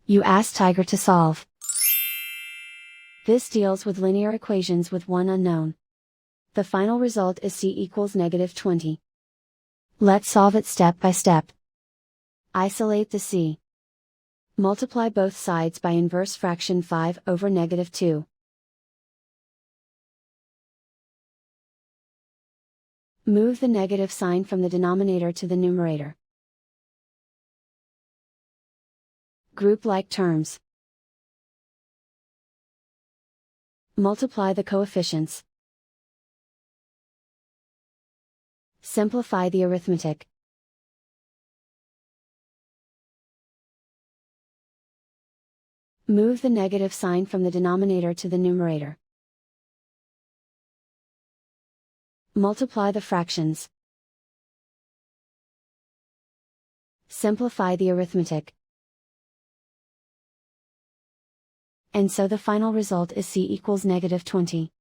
You ask Tiger to solve. This deals with linear equations with one unknown. The final result is c equals -20. Let's solve it step by step. Isolate the c. Multiply both sides by inverse fraction 5 over -2. Move the negative sign from the denominator to the numerator. Group like terms. Multiply the coefficients. Simplify the arithmetic. Move the negative sign from the denominator to the numerator. Multiply the fractions. Simplify the arithmetic. And so the final result is c equals -20.